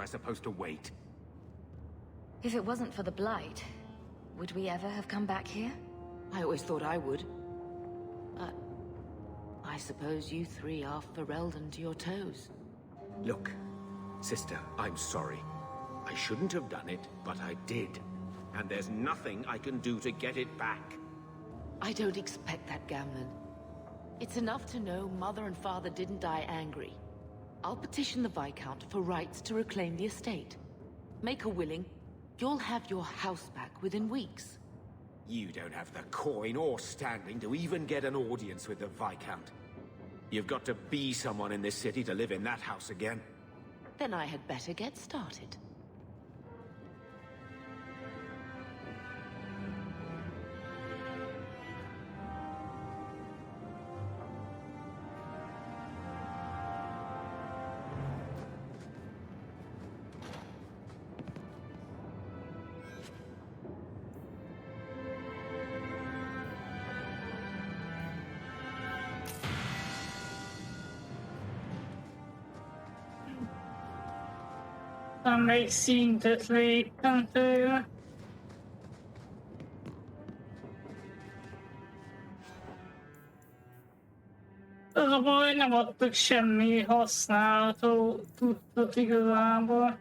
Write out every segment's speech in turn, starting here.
supposed to wait? If it wasn't for the Blight, would we ever have come back here? I always thought I would. But I suppose you three are Ferelden to your toes. Look, sister, I'm sorry. I shouldn't have done it, but I did. And there's nothing I can do to get it back. I don't expect that, Gamlen. It's enough to know Mother and Father didn't die angry. I'll petition the Viscount for rights to reclaim the estate. Make her willing, you'll have your house back within weeks. You don't have the coin or standing to even get an audience with the Viscount. You've got to be someone in this city to live in that house again. Then I had better get started. Amelyik szintet léptem tőle. Az a baj, nem adtak semmi használható tudtot igazából.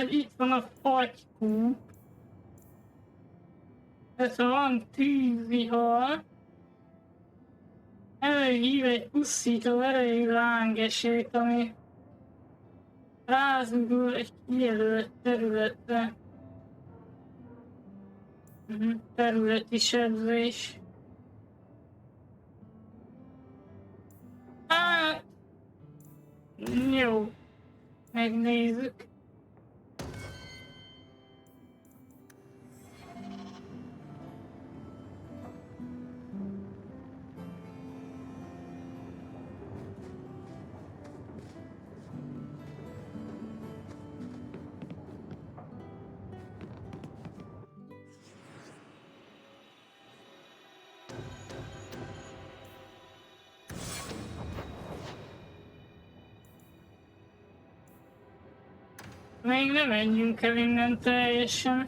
Itt van a fatykú. Ez van tűzvihar. Előhív egy pusztító erejű lángesét, ami rázudul egy kijelölt területre. Területi sebzés. Hát... Jó. Megnézzük. Még nem menjünk el innen teljesen.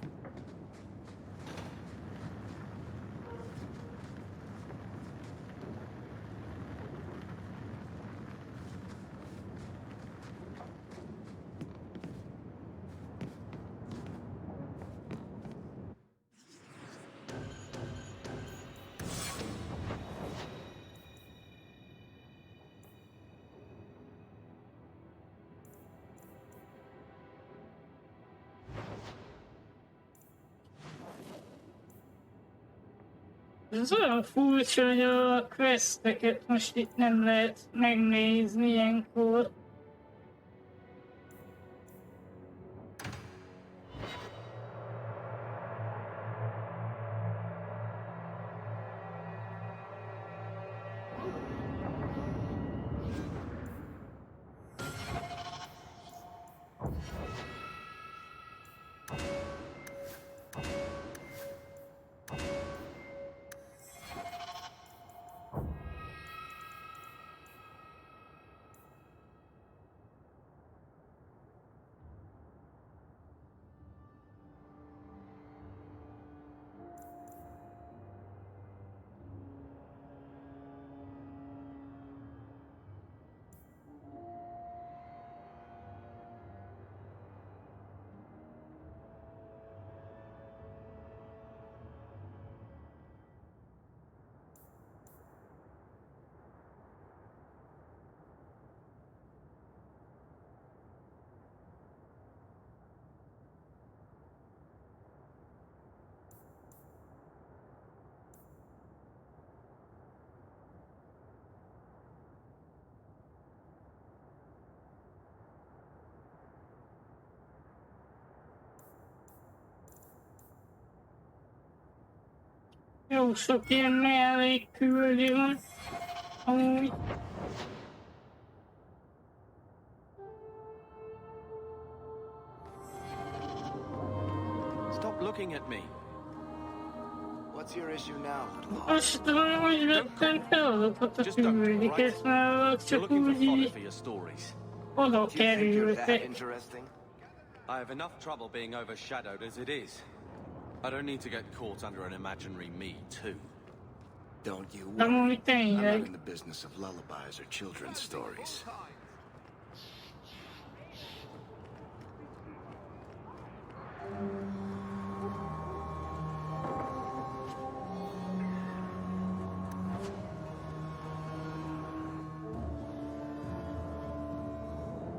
Ez olyan furcsa, hogy a questeket most itt nem lehet megnézni ilyenkor. Jó sok ilyen mellékküldi van. Amúgy. Stop looking at me. What's your issue now, little heart? Azt tudom, hogy vettem feladatot a Just don't, küldőket, mert You're csak looking for úgy fodder így for your stories. oda Do you think you're that kerültek. interesting? I have enough trouble being overshadowed as it is. I don't need to get caught under an imaginary me, too. Don't you Amúgy worry. I'm not tényleg. in the business of lullabies or children's stories.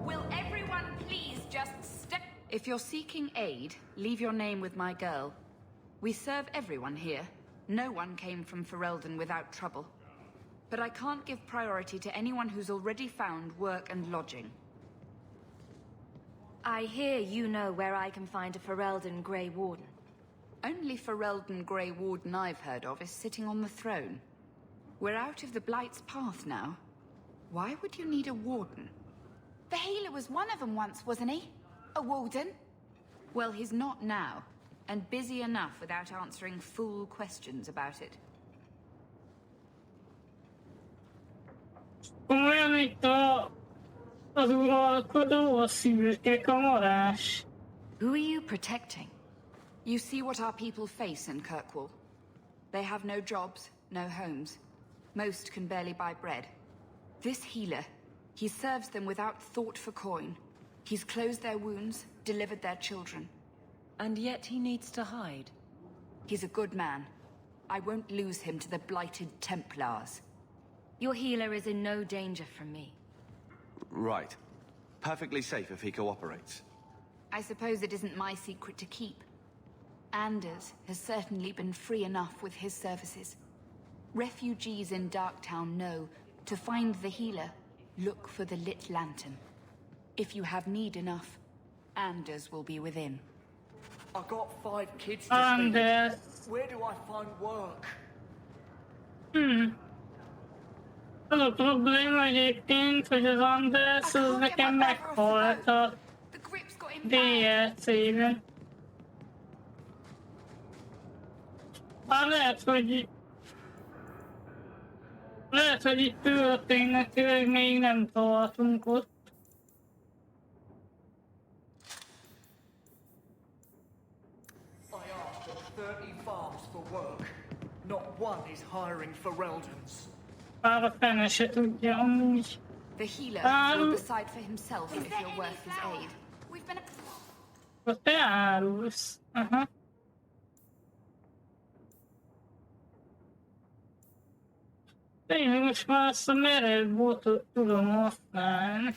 Will everyone please just step... If you're seeking aid, leave your name with my girl. We serve everyone here. No one came from Ferelden without trouble. But I can't give priority to anyone who's already found work and lodging. I hear you know where I can find a Ferelden Grey Warden. Only Ferelden Grey Warden I've heard of is sitting on the throne. We're out of the Blight's path now. Why would you need a warden? The healer was one of them once, wasn't he? A warden? Well, he's not now, and busy enough without answering fool questions about it. Olyan itt az uralkodó, a szürke kamarás. Who are you protecting? You see what our people face in Kirkwall. They have no jobs, no homes. Most can barely buy bread. This healer, he serves them without thought for coin. He's closed their wounds, delivered their children. And yet he needs to hide. He's a good man. I won't lose him to the blighted Templars. Your healer is in no danger from me. Right. Perfectly safe if he cooperates. I suppose it isn't my secret to keep. Anders has certainly been free enough with his services. Refugees in Darktown know, to find the healer, look for the lit lantern. If you have need enough, Anders will be within. I got 5 kids to feed. Anders. Where do I find work? Az a probléma egyébként, hogy az Anders az nekem meghalt a The grip's got him bad. DLC-ben. Már lehet, hogy itt történetileg még nem tartunk ott. I asked at 30 farms for work. Not one is hiring Fereldans. Bár a fene se tudja amúgy. The healer will decide for himself Is if there you're any worth his flour? aid. We've been... Akkor te árulsz. Aha. Tényleg most már azt a merev botot tudom használni.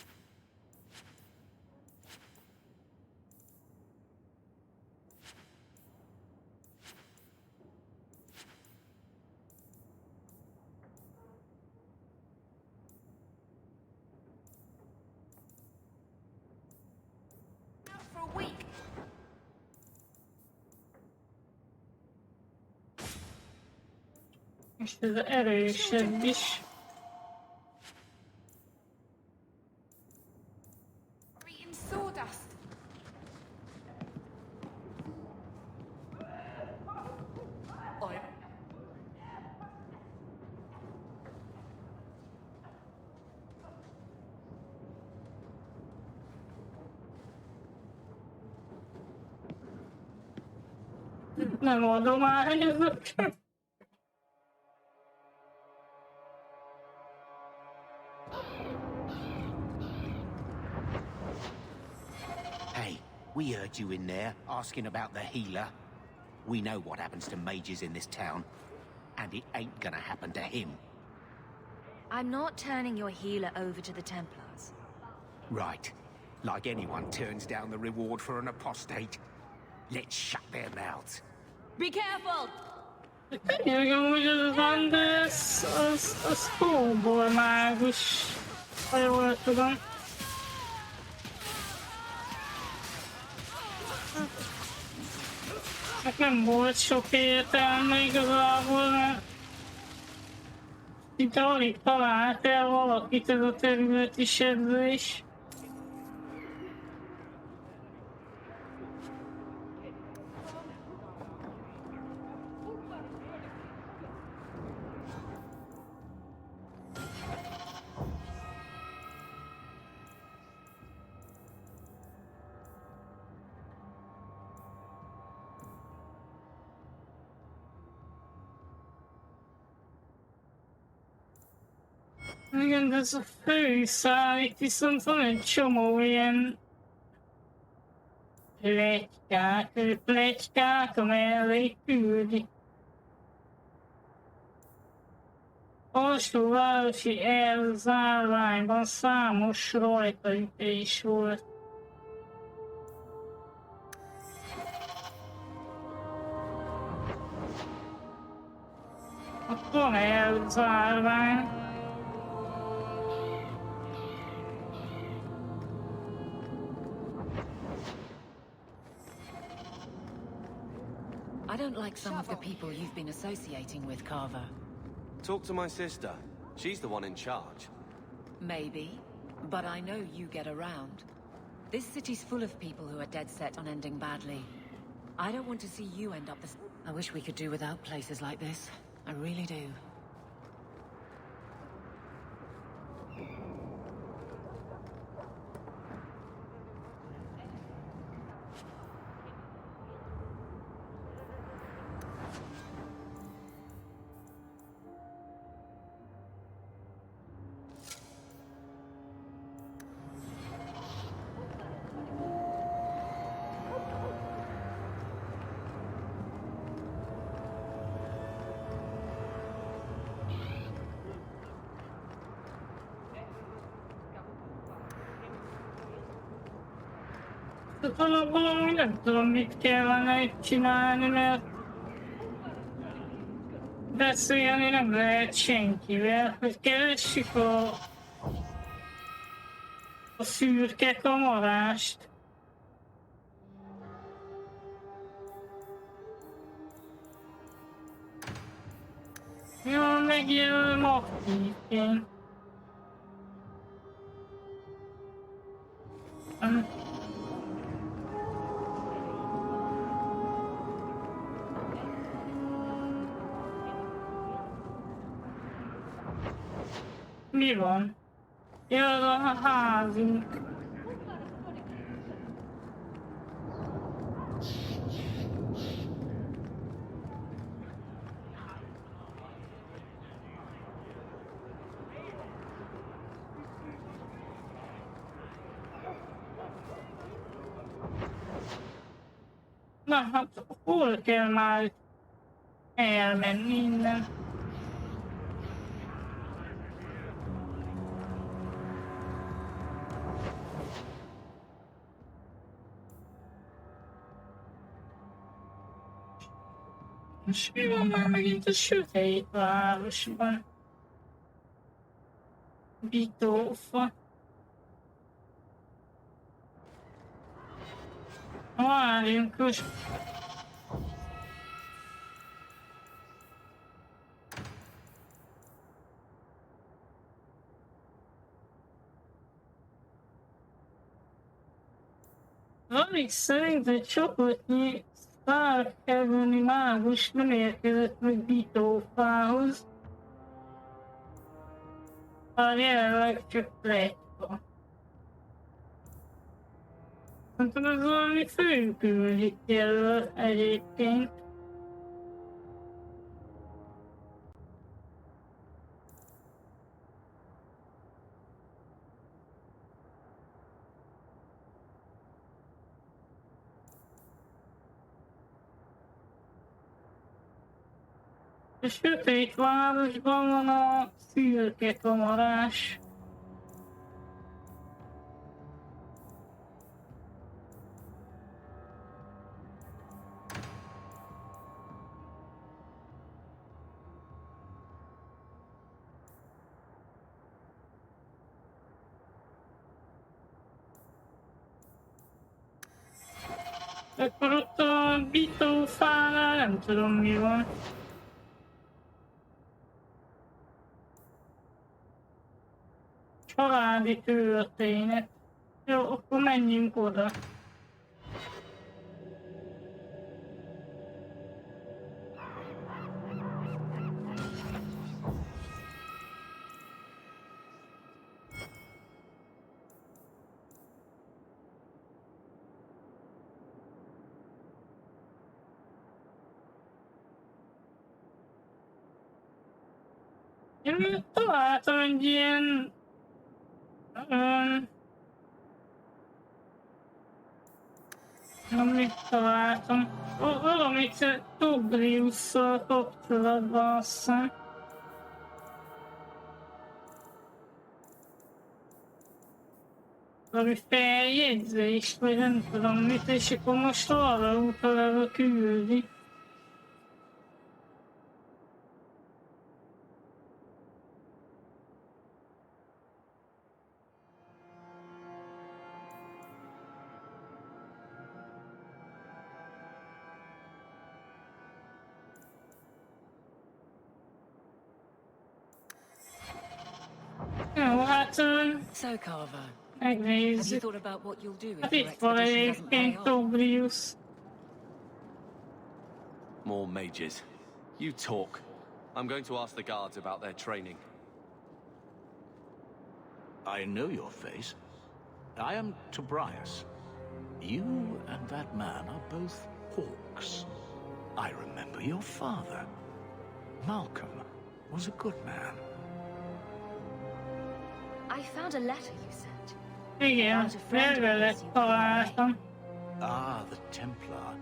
out for a week. És ez erősebb is. Eating sawdust. I... Nem adományozok. Hey, we heard you in there asking about the healer. We know what happens to mages in this town, and it ain't gonna happen to him. I'm not turning your healer over to the Templars. Right. Like anyone turns down the reward for an apostate. Let's shut their mouths. Be careful! Tényleg amúgy az Anders, az kóbor mágus, ha jól tudom. Neki nem volt sok értelme igazából, mert itt alig talált el valakit ez a terület is ezzel is. Igen, de ez a főszál, itt viszont van egy csomó ilyen pletykák, amellé küldi. Alsóvárosi elzárványban számos rajtaütés volt. Ott van elzárvány. I don't like some of the people you've been associating with, Carver. Talk to my sister. She's the one in charge. Maybe, but I know you get around. This city's full of people who are dead set on ending badly. I don't want to see you end up this. I wish we could do without places like this. I really do. Valami nem tudom, mit kellene itt csinálni, mert beszélni nem lehet senkivel, hogy keressük a szürke kamarást. Ja, megjelölöm aktívként. Mi van? Jön a házunk. Na hát, hol kell már elmenni innen? Most mi van már megint a sötét városban? Bitófa. Várjunk most. Alig szerint egy csapatnyi szárkevőni mágus nem érkezett meg Bitófához. Bár jelenleg csak pletyka. Szerintem ez valami főküldik jelöl egyébként. A sötét városban van a szürke kamarás. Akkor ott a Bitófánál nem tudom mi van. Családi történet. Jó, akkor menjünk oda. Én találtam egy ilyen... Amit találtam. Valamit Tobriusszal kapcsolatban azt hiszem. Valami feljegyzést, vagy nem tudom mit, és akkor most arra utal küldi. Jó, hát... So, Carver, have you Megnézzük. thought about what you'll do if Hát your itt van expedition doesn't pay egyébként off? Tobrius. More mages. You talk. I'm going to ask the guards about their training. I know your face. I am Tobrias. You and that man are both hawks. I remember your father. Malcolm was a good man. I found a letter you sent. Igen, levelet találtam. Ah, the Templar.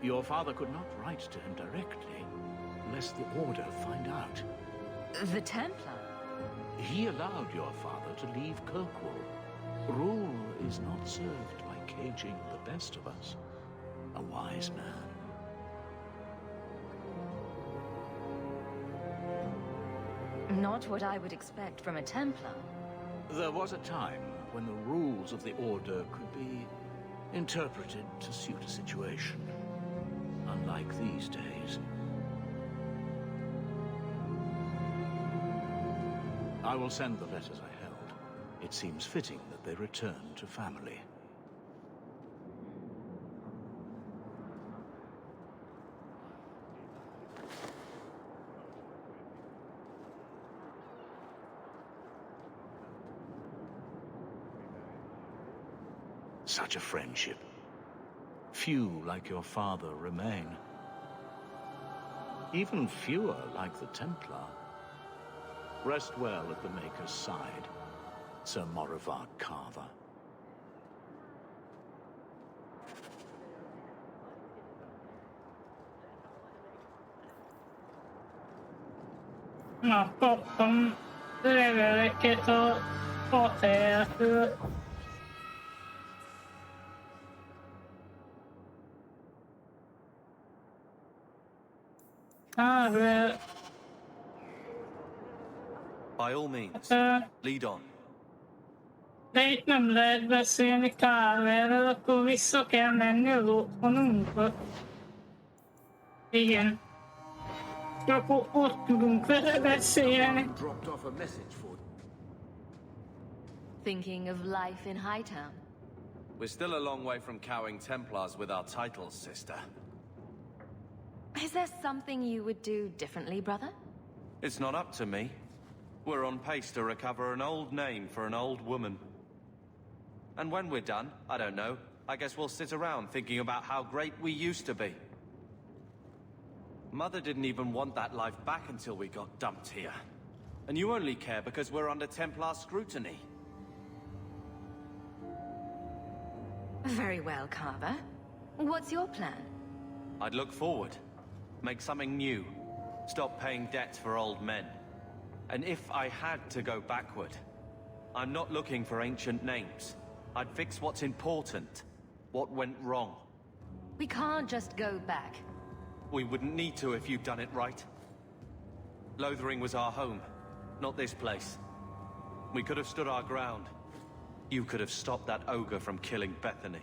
Your father could not write to him directly, lest the Order find out. The Templar? He allowed your father to leave Kirkwall. Rule is not served by caging the best of us. A wise man. Not what I would expect from a Templar. There was a time when the rules of the Order could be interpreted to suit a situation. Unlike these days. I will send the letters I held. It seems fitting that they return to family. Such a friendship. Few like your father remain. Even fewer like the Templar. Rest well at the Maker's side, Sir Morivard Carver. Na, kaptam leveleket a patertől. Carver, By all means, lead on. de itt nem lehet beszélni Carverrel, akkor vissza kell menni az otthonunkba. Igen. Csak ott tudunk vele beszélni. Dropped off a message for Thinking of life in Hightown? We're still a long way from cowing Templars with our titles, sister. Is there something you would do differently, brother? It's not up to me. We're on pace to recover an old name for an old woman. And when we're done, I don't know, I guess we'll sit around thinking about how great we used to be. Mother didn't even want that life back until we got dumped here. And you only care because we're under Templar scrutiny. Very well, Carver. What's your plan? I'd look forward. Make something new. Stop paying debts for old men. And if I had to go backward, I'm not looking for ancient names. I'd fix what's important. What went wrong. We can't just go back. We wouldn't need to if you'd done it right. Lothering was our home, not this place. We could have stood our ground. You could have stopped that ogre from killing Bethany.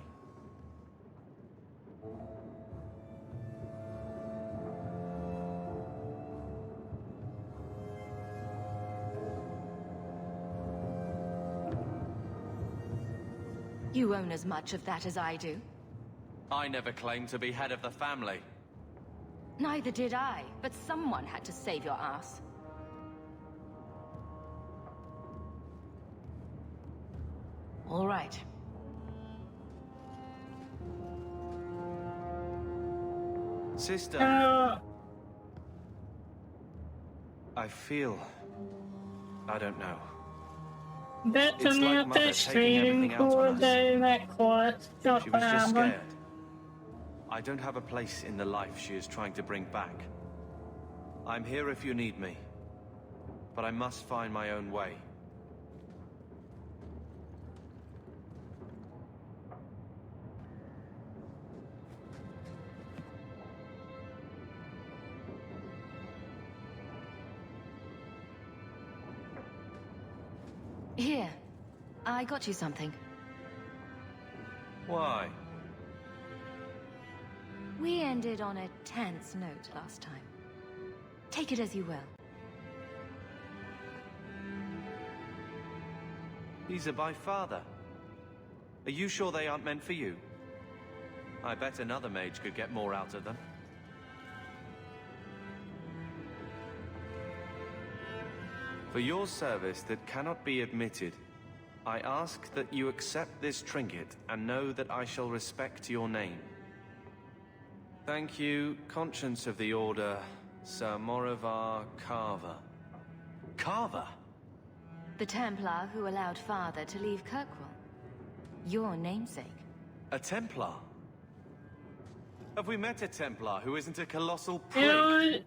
You own as much of that as I do. I never claimed to be head of the family. Neither did I, but someone had to save your ass. All right. Sister, I feel... I don't know. Detoni a testvérünk, de meghalt She was just csapában. scared. I don't have a place in the life she is trying to bring back. I'm here if you need me, but I must find my own way. Here, I got you something. Why? We ended on a tense note last time. Take it as you will. These are by father. Are you sure they aren't meant for you? I bet another mage could get more out of them. For your service that cannot be admitted, I ask that you accept this trinket and know that I shall respect your name. Thank you, Conscience of the Order, Sir Morivar Carver. Carver? The Templar who allowed Father to leave Kirkwall. Your namesake. A Templar? Have we met a Templar who isn't a colossal prick? Jaj,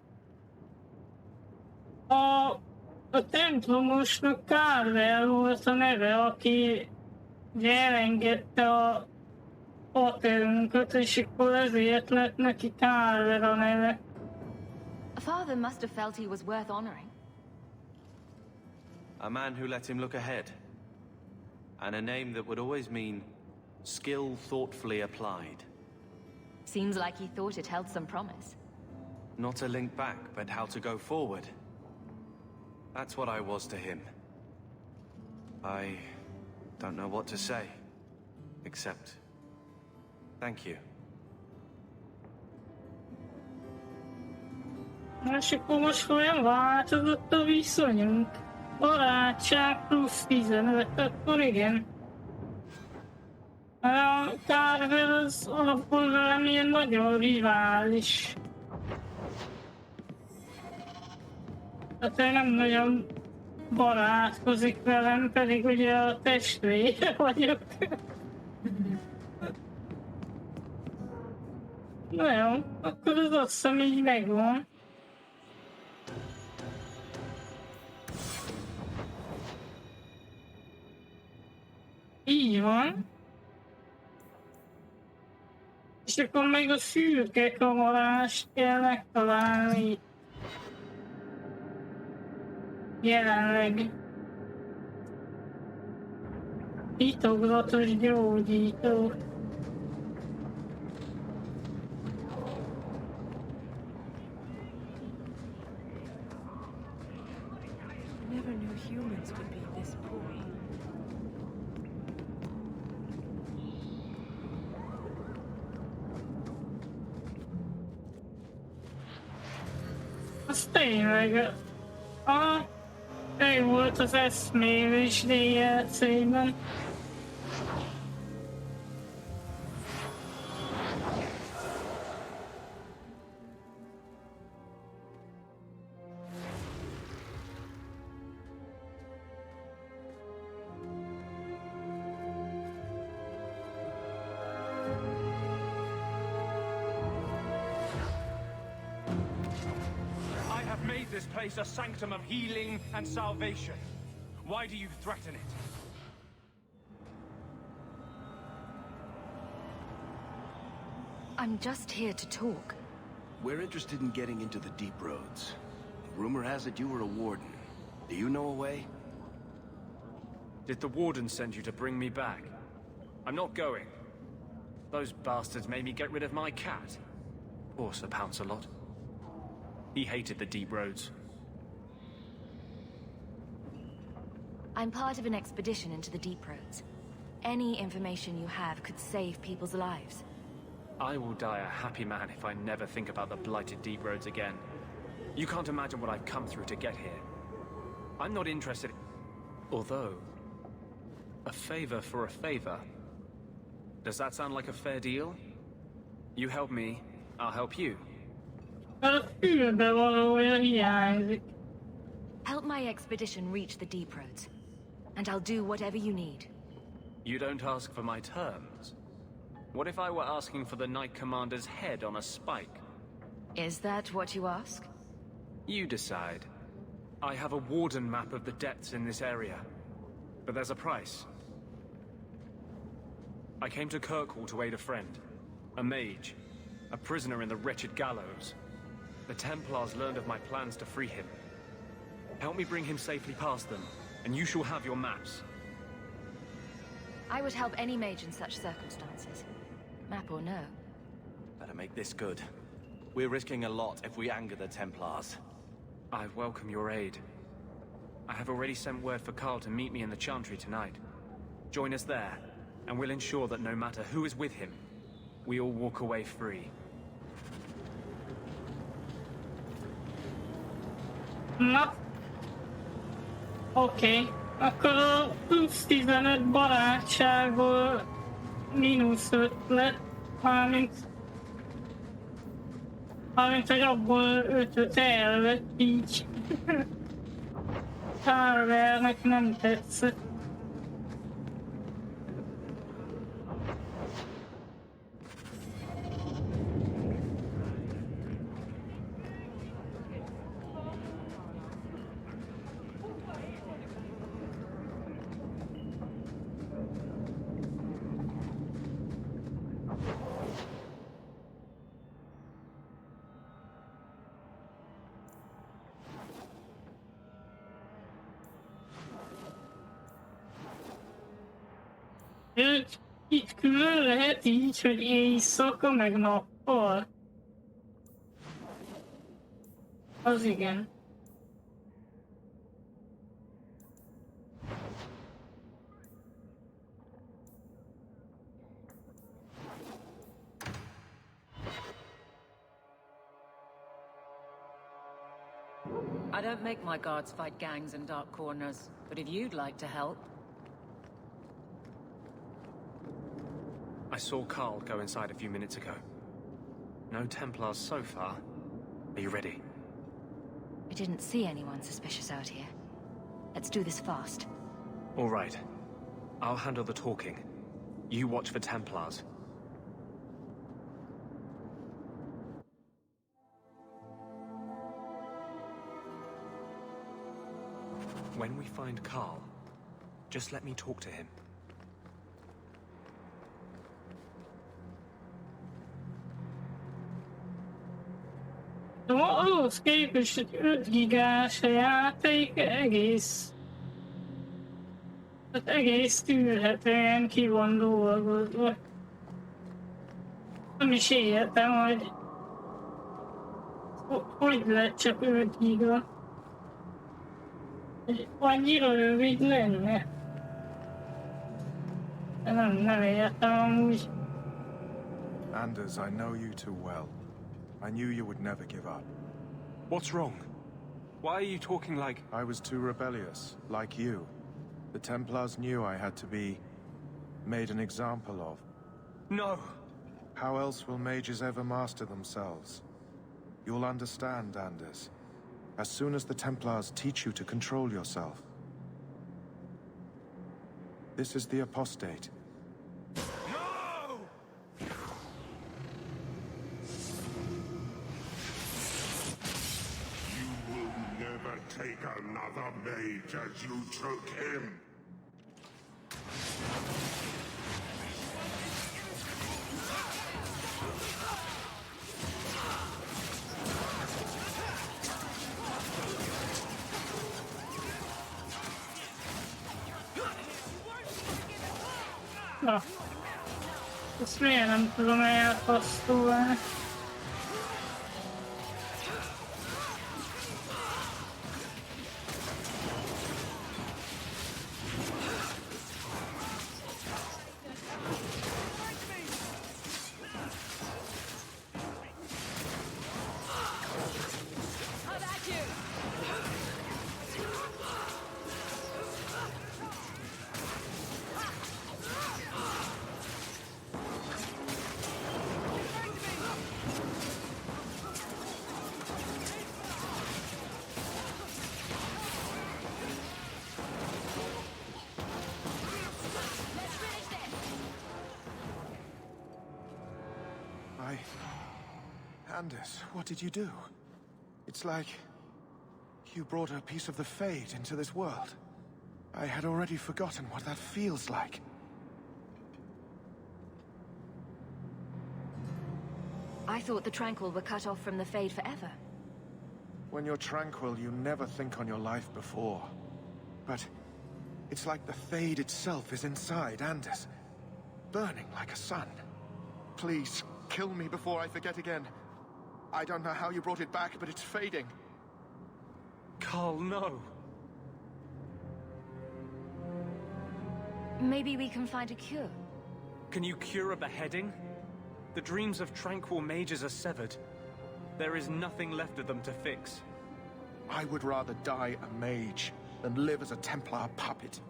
a templomosnak Carver volt a neve, aki elengedte a hotelünket, és akkor ezért lett neki Carver a neve. Father must have felt he was worth honoring. A man who let him look ahead. And a name that would always mean skill thoughtfully applied. Seems like he thought it held some promise. Not a link back, but how to go forward. That's what I was to him. I don't know what to say, except thank you. És akkor most olyan változott a viszonyunk. Barátság plusz 15, akkor igen. A Carver az alapból velem ilyen nagyon rivális. Tehát ő nem nagyon barátkozik velem, pedig ugye a testvére vagyok. Na jó, akkor az azt hiszem így megvan. Így van. És akkor még a szürke kamarást kell megtalálni. Jelenleg. Titokzatos gyógyító. Never knew humans would be this poor. Az tényleg, ő volt az eszmélés DLC-ben. This place a sanctum of healing and salvation. Why do you threaten it? I'm just here to talk. We're interested in getting into the deep roads. Rumor has it you were a warden. Do you know a way? Did the warden send you to bring me back? I'm not going. Those bastards made me get rid of my cat. Poor Sir Pouncelot. He hated the deep roads. I'm part of an expedition into the deep roads. Any information you have could save people's lives. I will die a happy man if I never think about the blighted deep roads again. You can't imagine what I've come through to get here. I'm not interested... Although... a favor for a favor. Does that sound like a fair deal? You help me, I'll help you. Help my expedition reach the deep roads, and I'll do whatever you need. You don't ask for my terms. What if I were asking for the Knight Commander's head on a spike? Is that what you ask? You decide. I have a warden map of the depths in this area, but there's a price. I came to Kirkwall to aid a friend, a mage, a prisoner in the wretched gallows. The Templars learned of my plans to free him. Help me bring him safely past them, and you shall have your maps. I would help any mage in such circumstances. Map or no. Better make this good. We're risking a lot if we anger the Templars. I welcome your aid. I have already sent word for Carl to meet me in the Chantry tonight. Join us there, and we'll ensure that no matter who is with him, we all walk away free. Na, oké. Akkor a plusz 15 barátságból -5 lett, mármint hogy abból 5-öt elvett, így. Harvernek nem tetszett. Itt külön lehet így, hogy éjszaka meg nappal. Az igen. I don't make my guards fight gangs in dark corners, but if you'd like to help... I saw Carl go inside a few minutes ago. No Templars so far. Are you ready? I didn't see anyone suspicious out here. Let's do this fast. All right. I'll handle the talking. You watch for Templars. When we find Carl, just let me talk to him. Ahhoz képest, hogy 5 gigás a játék egész tűrhetően ki van dolgozva. Nem is értem, hogy lett csak 5 giga. Annyira rövid lenne. Nem értem amúgy. Anders, I know you too well. I knew you would never give up. What's wrong? Why are you talking like... I was too rebellious, like you. The Templars knew I had to be... made an example of. No! How else will mages ever master themselves? You'll understand, Anders. As soon as the Templars teach you to control yourself. This is the apostate. Take another mage as you took him. Na, ezt miért nem tudom elpasszolni? Anders, what did you do? It's like you brought a piece of the Fade into this world. I had already forgotten what that feels like. I thought the Tranquil were cut off from the Fade forever. When you're tranquil, you never think on your life before. But it's like the Fade itself is inside Anders, burning like a sun. Please, kill me before I forget again. I don't know how you brought it back, but it's fading. Carl, no! Maybe we can find a cure. Can you cure a beheading? The dreams of tranquil mages are severed. There is nothing left of them to fix. I would rather die a mage than live as a Templar puppet.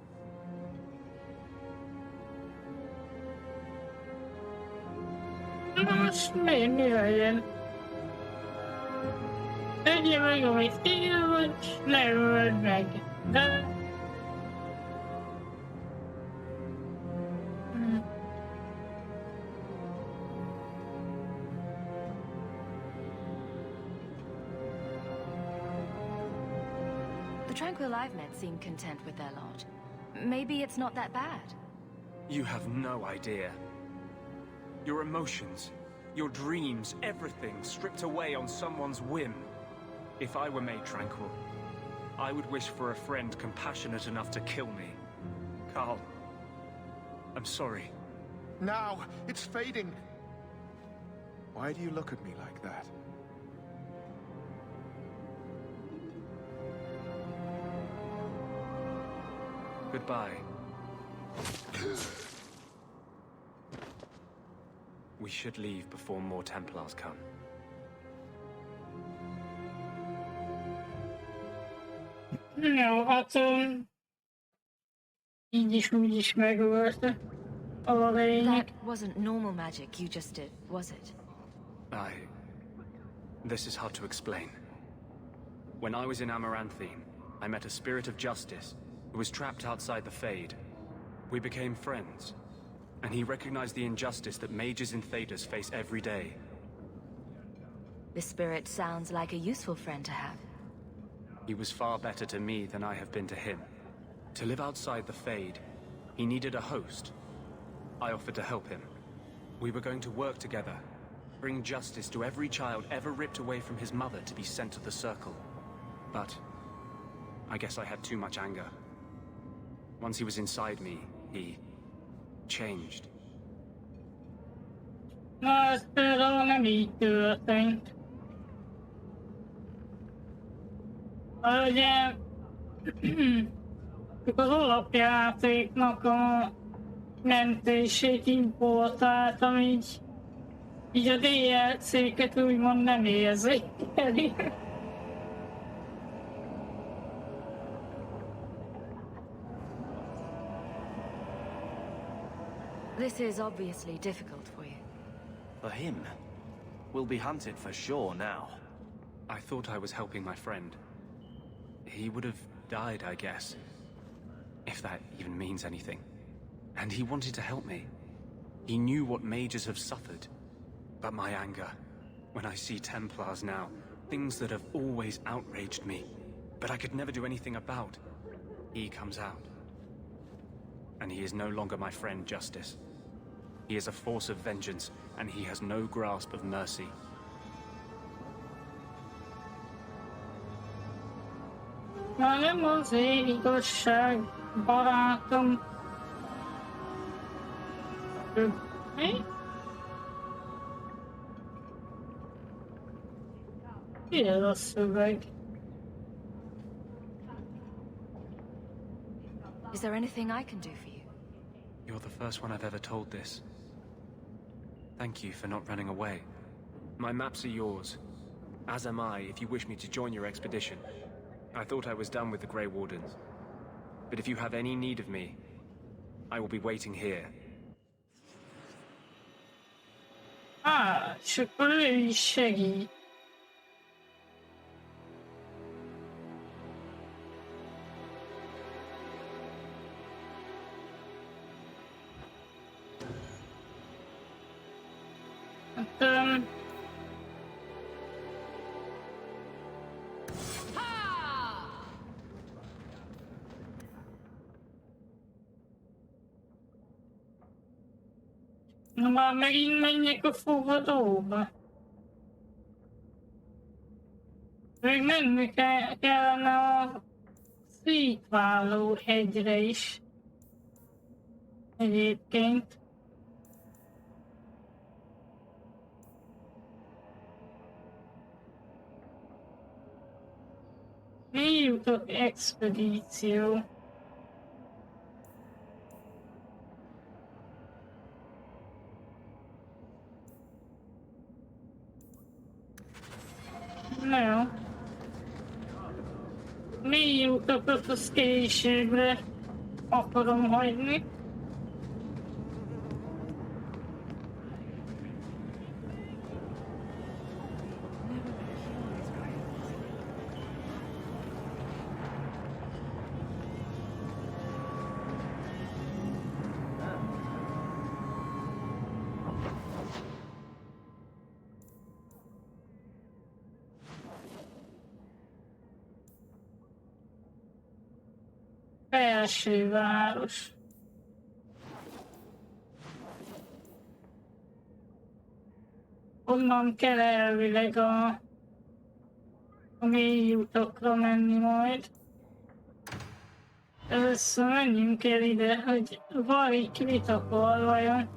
Most menően. Tegye meg, amit fél vagy, ne öld meg. De... The Tranquil I've met seem content with their lot. Maybe it's not that bad. You have no idea. Your emotions, your dreams, everything stripped away on someone's whim. If I were made tranquil, I would wish for a friend compassionate enough to kill me. Carl, I'm sorry. Now, it's fading. Why do you look at me like that? Goodbye. We should leave before more Templars come. Jó, hát így is úgy is megölte a lényeg. That wasn't normal magic you just did, was it? This is hard to explain. When I was in Amaranthine, I met a spirit of justice who was trapped outside the Fade. We became friends, and he recognized the injustice that mages in Thedas face every day. This spirit sounds like a useful friend to have. He was far better to me than I have been to him. To live outside the Fade, he needed a host. I offered to help him. We were going to work together, bring justice to every child ever ripped away from his mother to be sent to the Circle. But I guess I had too much anger. Once he was inside me, he changed. Na, ez például nem így történt. Ugye, az alapjátéknak a mentését importáltam, így a DLC-ket úgymond nem érzékeli. This is obviously difficult for you. For him? We'll be hunted for sure now. I thought I was helping my friend. He would have died, I guess. If that even means anything. And he wanted to help me. He knew what mages have suffered. But my anger, when I see Templars now, things that have always outraged me, but I could never do anything about, he comes out. And he is no longer my friend, Justice. He is a force of vengeance, and he has no grasp of mercy. Na nem az én igazság, barátom. Mi? Mi ez a szöveg? Is there anything I can do for you? You're the first one I've ever told this. Thank you for not running away. My maps are yours, as am I if you wish me to join your expedition. I thought I was done with the Grey Wardens. But if you have any need of me, I will be waiting here. És akkor ő is segít. Hát, Már megint menjek a fogadóba. Még menni kellene a Székválló hegyre is. Egyébként. Gyógyító expedíció. No. Mély utakat az későbbre akarom hagyni. Belső város. Onnan kell elvileg a mély utakra menni majd. Először menjünk el ide, hogy Varik mit akar vajon.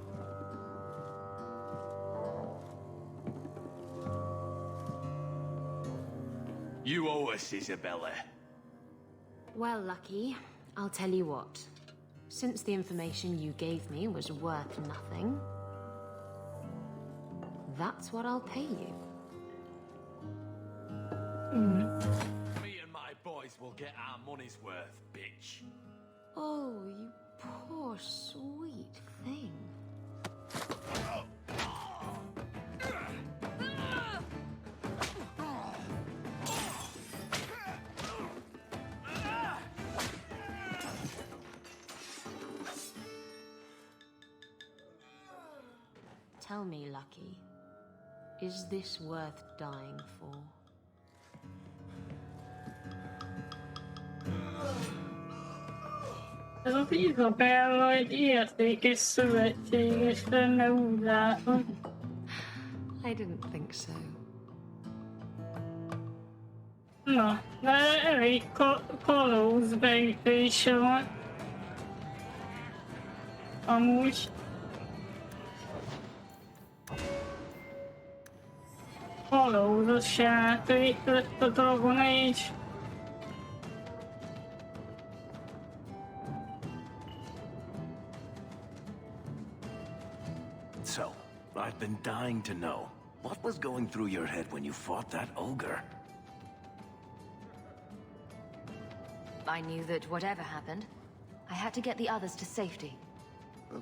You owe us, Isabella. Well, Lucky, I'll tell you what. Since the information you gave me was worth nothing, that's what I'll pay you. Me and my boys will get our money's worth, bitch. Oh, you poor, sweet thing. Tell me, Lucky, is this worth dying for? Ez az Isabella egy értékes szövetséges lenne, úgy látom. I didn't think so. Na, de elég kalóz beütése van. Amúgy. Kalózos játék lett a Dragon Age. So, I've been dying to know. What was going through your head when you fought that ogre? I knew that whatever happened, I had to get the others to safety.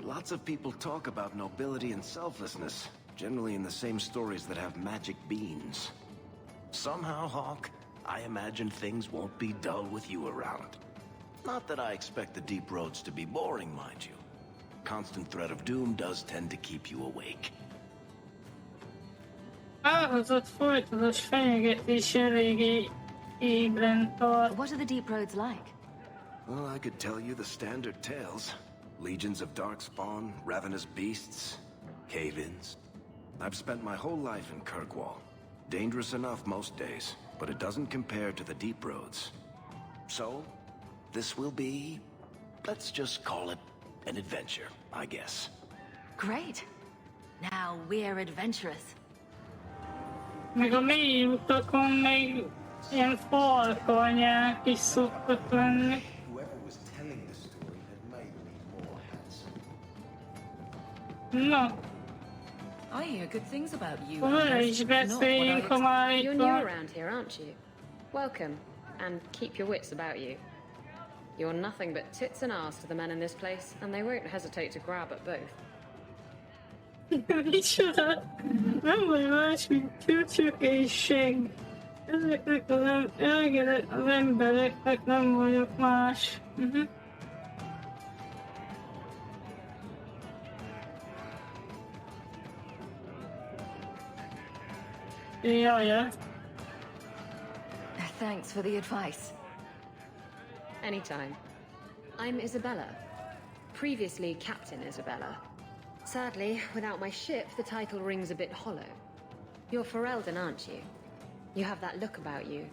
Lots of people talk about nobility and selflessness, generally in the same stories that have magic beans. Somehow, Hawk, I imagine things won't be dull with you around. Not that I expect the deep roads to be boring, mind you. Constant threat of doom does tend to keep you awake. Áldozat folytonos fenyegetés eléggé ébren tart. What are the deep roads like? Well, I could tell you the standard tales. Legions of darkspawn, ravenous beasts, cave-ins. I've spent my whole life in Kirkwall. Dangerous enough most days, but it doesn't compare to the deep roads. So, this will be, let's just call it an adventure, I guess. Great. Now we're adventurous. Meg a mély utakon még ilyen falkanyák is szoktak lenni. Na. I hear good things about you. Vele is beszéljünk, ha már itt You're new van. around here, aren't you? Welcome, and keep your wits about you. You're nothing but tits and arse to the men in this place, and they won't hesitate to grab at both. Micsoda? Nem vagy más, mint csúcsok és seg. Ezeknek az az embereknek nem vagyok más. Yeah. Thanks for the advice. Anytime. I'm Isabella. Previously Captain Isabella. Sadly, without my ship, the title rings a bit hollow. You're Ferelden, aren't you? You have that look about you.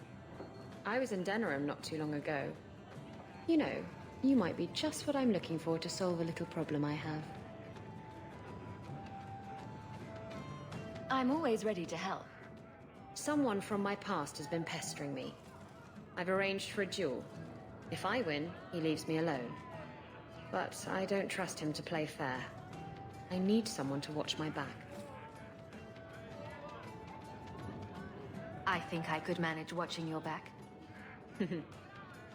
I was in Denerim not too long ago. You know, you might be just what I'm looking for to solve a little problem I have. I'm always ready to help. Someone from my past has been pestering me. I've arranged for a duel. If I win, he leaves me alone. But I don't trust him to play fair. I need someone to watch my back. I think I could manage watching your back.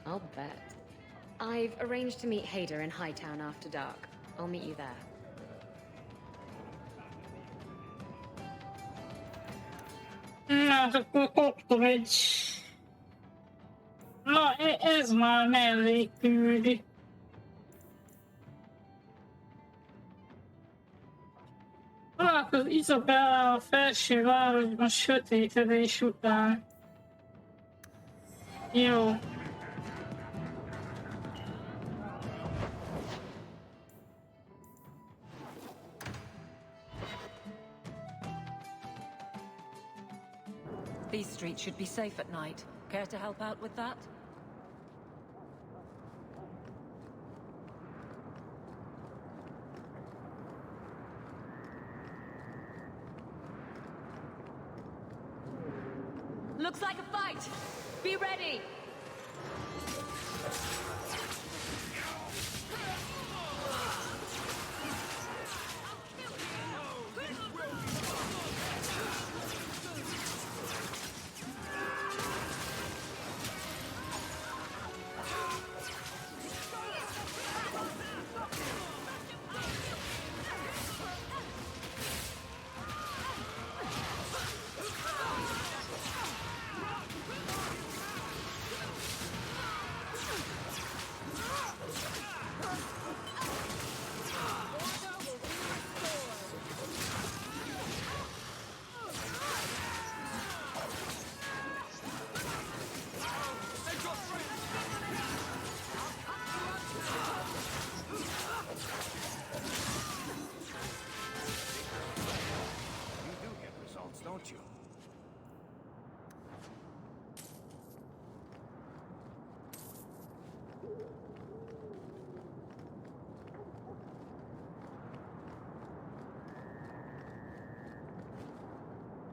I'll bet. I've arranged to meet Hader in Hightown after dark. I'll meet you there. Hát akkor kaptam egy... Na, ez már mellé küldi. Hát az Isabella a felső városban sötétedés után. Jó. These streets should be safe at night. Care to help out with that? Looks like a fight! Be ready!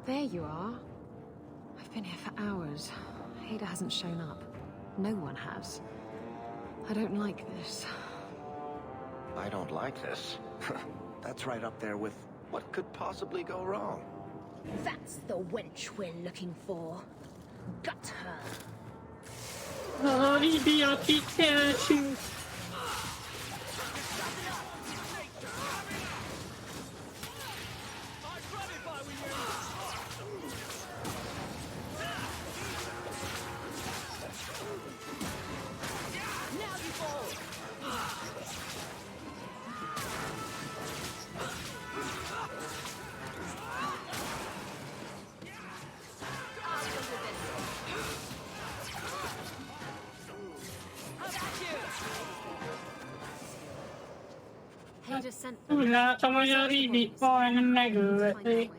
There you are. I've been here for hours. Hader hasn't shown up. No one has. I don't like this. I don't like this. That's right up there with what could possibly go wrong. That's the wench we're looking for. Gut her. Olivia, ki keresünk. Hader sent them. Úgy látom, hogy a Ribit majdnem megölték.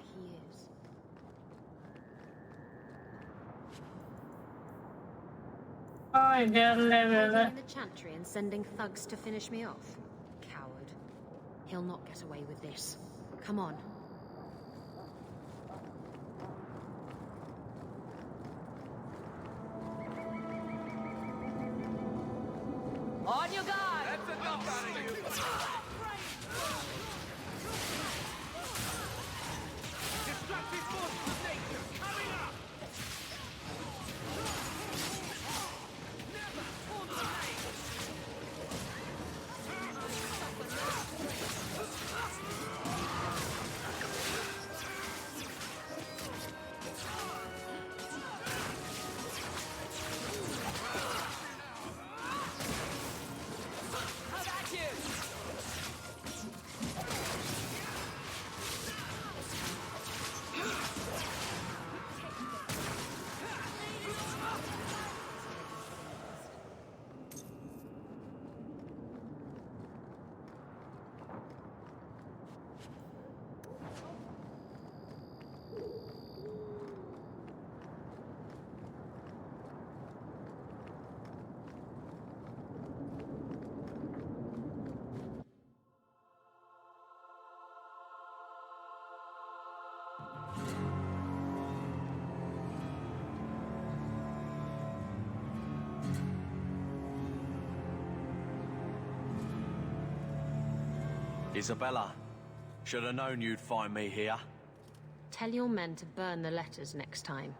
Aj, de levele. In the chantry and sending thugs to finish me off. Coward. He'll not get away with this. Come on. On your guard! That's enough out of you! Destructive forces of nature coming up! Never for the night! Isabella, should have known you'd find me here. Tell your men to burn the letters next time.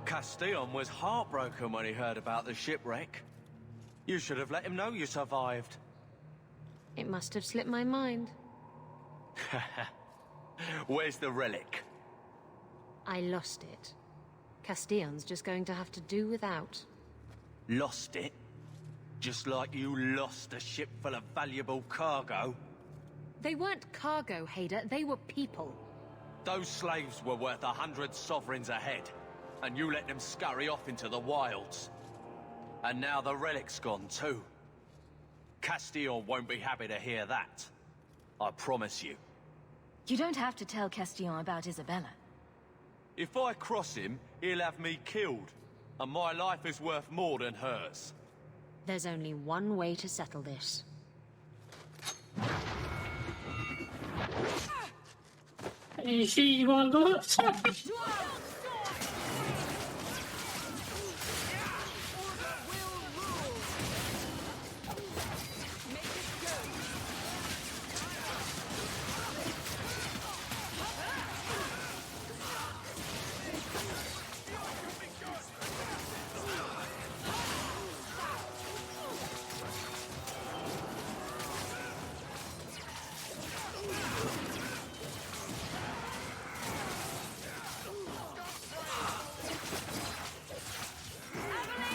Castillon was heartbroken when he heard about the shipwreck. You should have let him know you survived. It must have slipped my mind. Where's the relic? I lost it. Castillon's just going to have to do without. Lost it? Just like you lost a ship full of valuable cargo? They weren't cargo, Hader. They were people. Those slaves were worth 100 sovereigns a head, and you let them scurry off into the wilds. And now the relic's gone too. Castillon won't be happy to hear that. I promise you. You don't have to tell Castillon about Isabella. If I cross him, he'll have me killed. And my life is worth more than hers. There's only one way to settle this. És így gondoltam.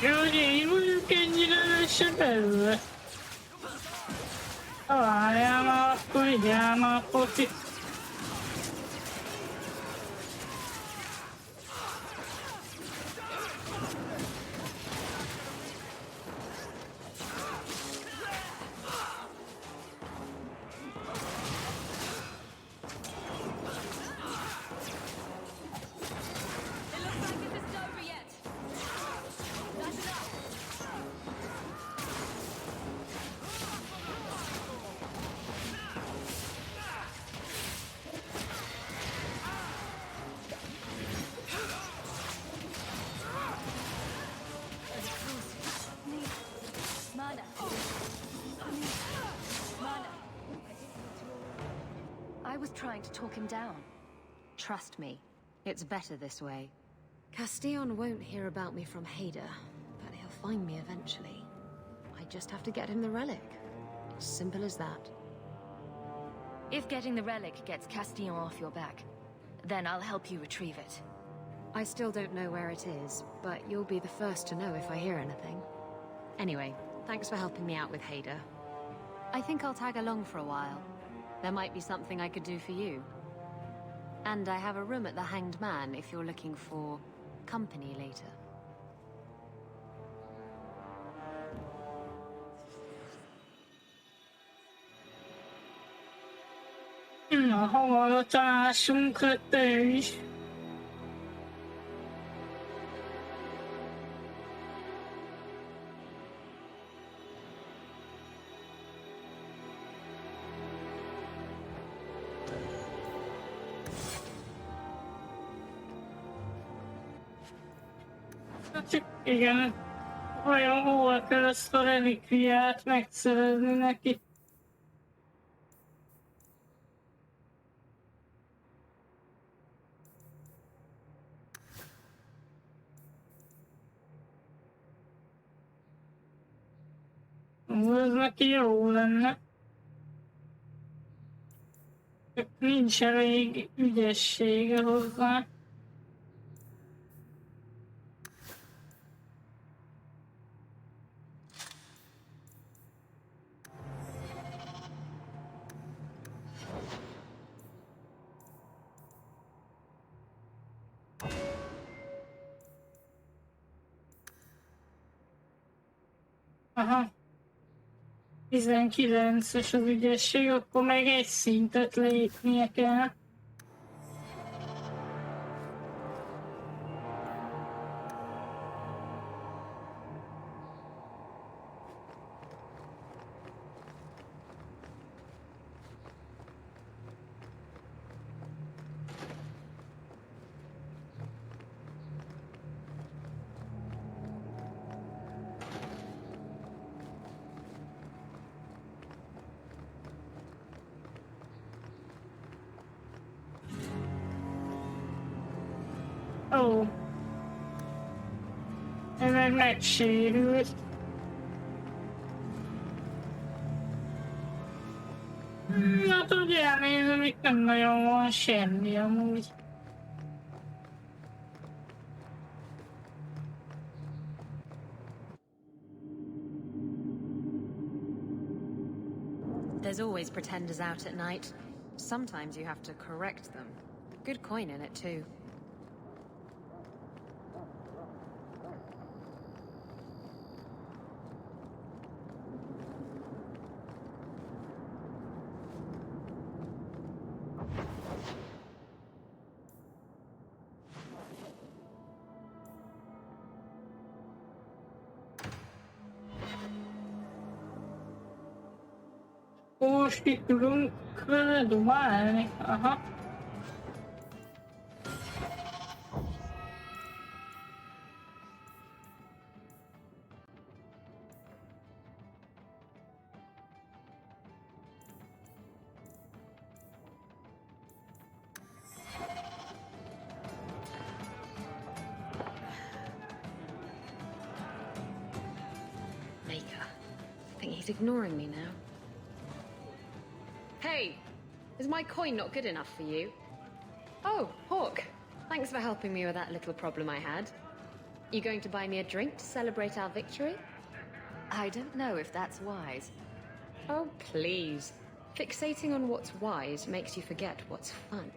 Jó, én mondjuk ennyire sebezve. Várjál már, akkor vigyál már a pocit. I was trying to talk him down. Trust me, it's better this way. Castillon won't hear about me from Hader, but he'll find me eventually. I just have to get him the relic. It's simple as that. If getting the relic gets Castillon off your back, then I'll help you retrieve it. I still don't know where it is, but you'll be the first to know if I hear anything. Anyway, thanks for helping me out with Hader. I think I'll tag along for a while. There might be something I could do for you. And I have a room at the Hanged Man if you're looking for company later. Na, hamarosan te is. Csak igen, vajon hol kell ezt a relikviát megszerezni neki? Ez neki jó lenne. Csak nincs elég ügyessége hozzá. Aha. 19-es az ügyesség, akkor meg egy szintet lépnie kell. Ó. Ez meg megsérült. Hát úgy elnézem, itt nem nagyon van semmi amúgy. There's always pretenders out at night. Sometimes you have to correct them. Good coin in it, too. Most itt tudunk vele dumálni. Aha. Maker. I think he's ignoring me now. Hey! Is my coin not good enough for you? Oh, Hawk. Thanks for helping me with that little problem I had. You going to buy me a drink to celebrate our victory? I don't know if that's wise. Oh, please. Fixating on what's wise makes you forget what's fun.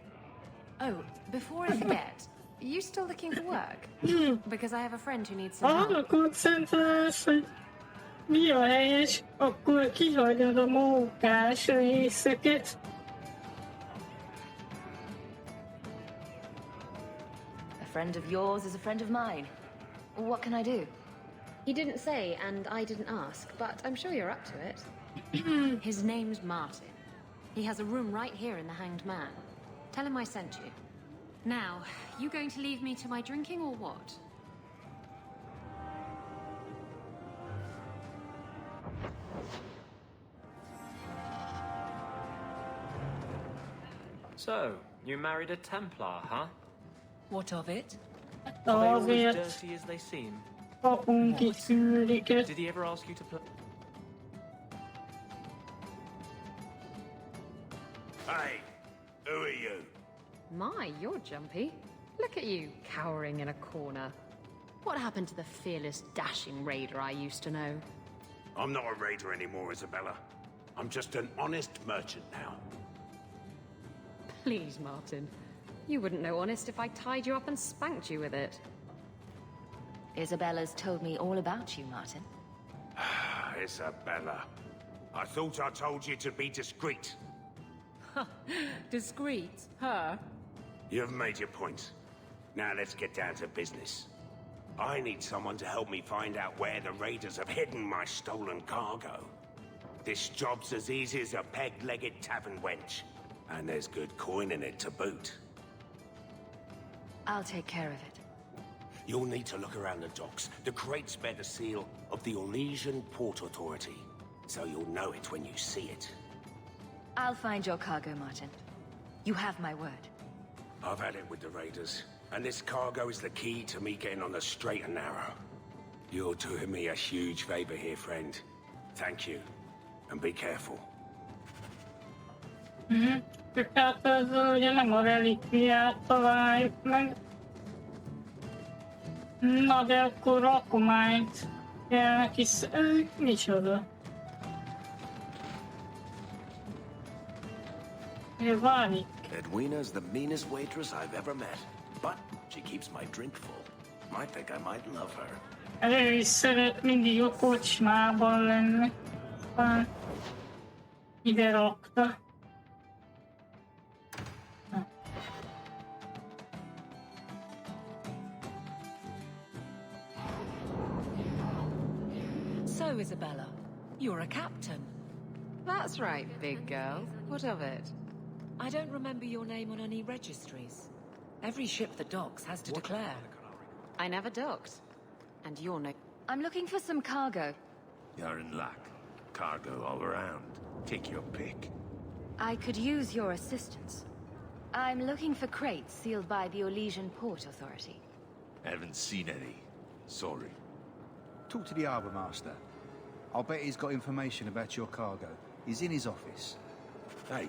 Oh, before I forget, are you still looking for work? Because I have a friend who needs some Ha help. koncentrálsz, hogy mi a helyes, akkor kihagyod a munkás részeket. A friend of yours is a friend of mine. What can I do? He didn't say, and I didn't ask, but I'm sure you're up to it. His name's Martin. He has a room right here in the Hanged Man. Tell him I sent you. Now, you going to leave me to my drinking or what? So, you married a Templar, huh? What of it? Are they all as Azért dirty as they seem? kapunk itt szűriket. Did he ever ask you to play? Hey, who are you? My, you're jumpy. Look at you, cowering in a corner. What happened to the fearless, dashing raider I used to know? I'm not a raider anymore, Isabella. I'm just an honest merchant now. Please, Martin. You wouldn't know honest if I tied you up and spanked you with it. Isabella's told me all about you, Martin. Isabella, I thought I told you to be discreet. Discreet? Her? You've made your point. Now let's get down to business. I need someone to help me find out where the raiders have hidden my stolen cargo. This job's as easy as a peg-legged tavern wench. And there's good coin in it to boot. I'll take care of it. You'll need to look around the docks. The crates bear the seal of the Orlesian Port Authority, so you'll know it when you see it. I'll find your cargo, Martin. You have my word. I've had it with the raiders, and this cargo is the key to me getting on the straight and narrow. You're doing me a huge favor here, friend. Thank you, and be careful. Tehát ez ugye nem a relikviát találjuk meg. Na de akkor rakományt kell kis... Micsoda? Mi válik? Edwina's the meanest waitress I've ever met, but she keeps my drink full. I think I might love her. Ő is szeret mindig a kocsmában lenni. Aztán ide rakta. So, Isabella, you're a captain. That's right, big girl. What of it? I don't remember your name on any registries. Every ship that docks has to declare. I never docked. And you're no... I'm looking for some cargo. You're in luck. Cargo all around. Take your pick. I could use your assistance. I'm looking for crates sealed by the Orlesian Port Authority. Haven't seen any. Sorry. Talk to the harbour master. I'll bet he's got information about your cargo. He's in his office. Hey,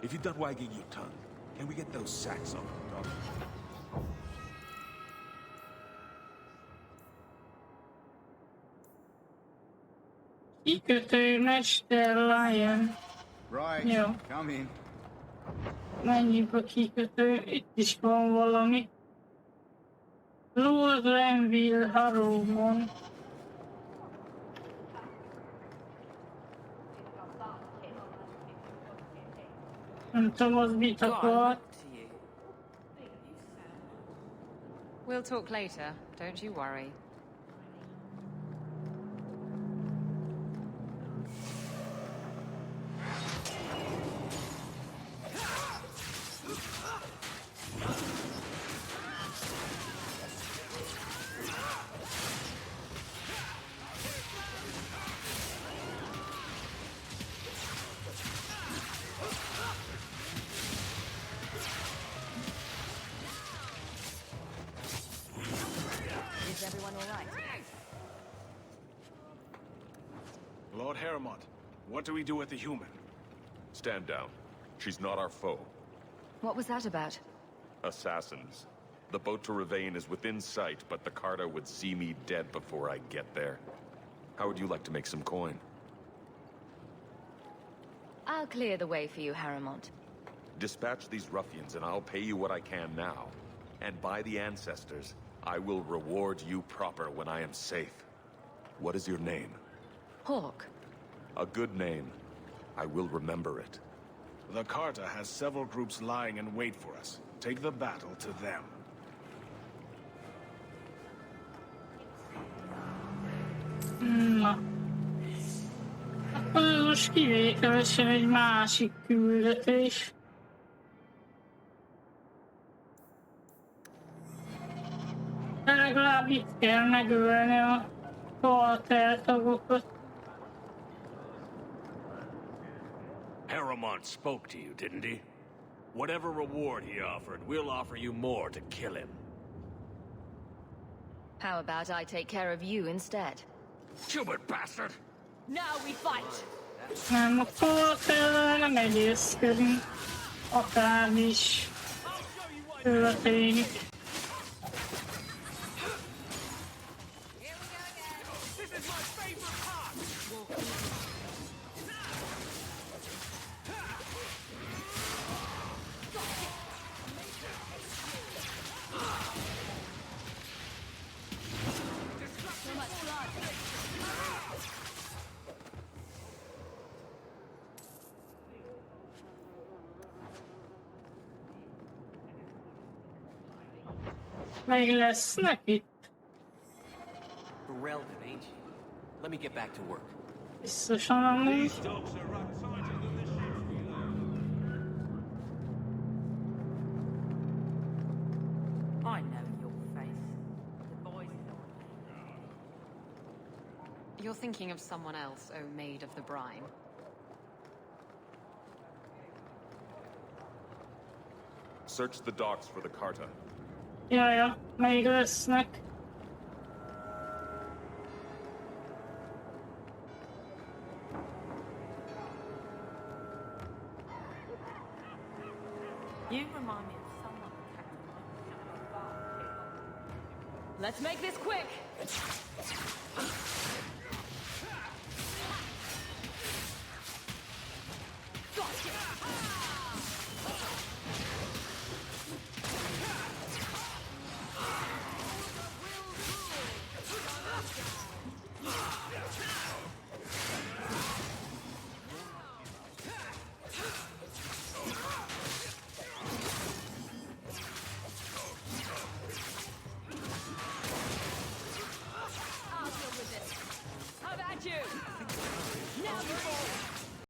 if you're done wagging your tongue, can we get those sacks on the dock? Kikötőmester Lion. Right, Jó. come in. Menjünk a kikötő, itt is van valami. Lord Renville Harrowmon. Nem tudom, az mit akar. We'll talk later, don't you worry. Is everyone all right? Lord Harrimont, what do we do with the human? Stand down. She's not our foe. What was that about? Assassins. The boat to Ravane is within sight, but the Carta would see me dead before I get there. How would you like to make some coin? I'll clear the way for you, Harrimont. Dispatch these ruffians and I'll pay you what I can now. And by the ancestors, I will reward you proper when I am safe. What is your name? Hawk. A good name. I will remember it. The Carta has several groups lying in wait for us. Take the battle to them. Na. Akkor ez most kivételesen egy másik küldetés. De legalább itt kell megölni a karteltagokat. Harrimont spoke to you, didn't he? Whatever reward he offered, we'll offer you more to kill him. How about I take care of you instead? Stupid bastard! Now we fight! Nem, a kartel nem egyészkedünk. Akármi is történik. Még lesznek itt. Reldon, ain't you? Let me get back to work. Biztosan amúgy. I know your face. The boys know. You're thinking of someone else, O Maid of the Brine. Search the docks for the Carta. Ja, még lesznek. You remind me of someone the captain might. Let's make this quick! Gotcha!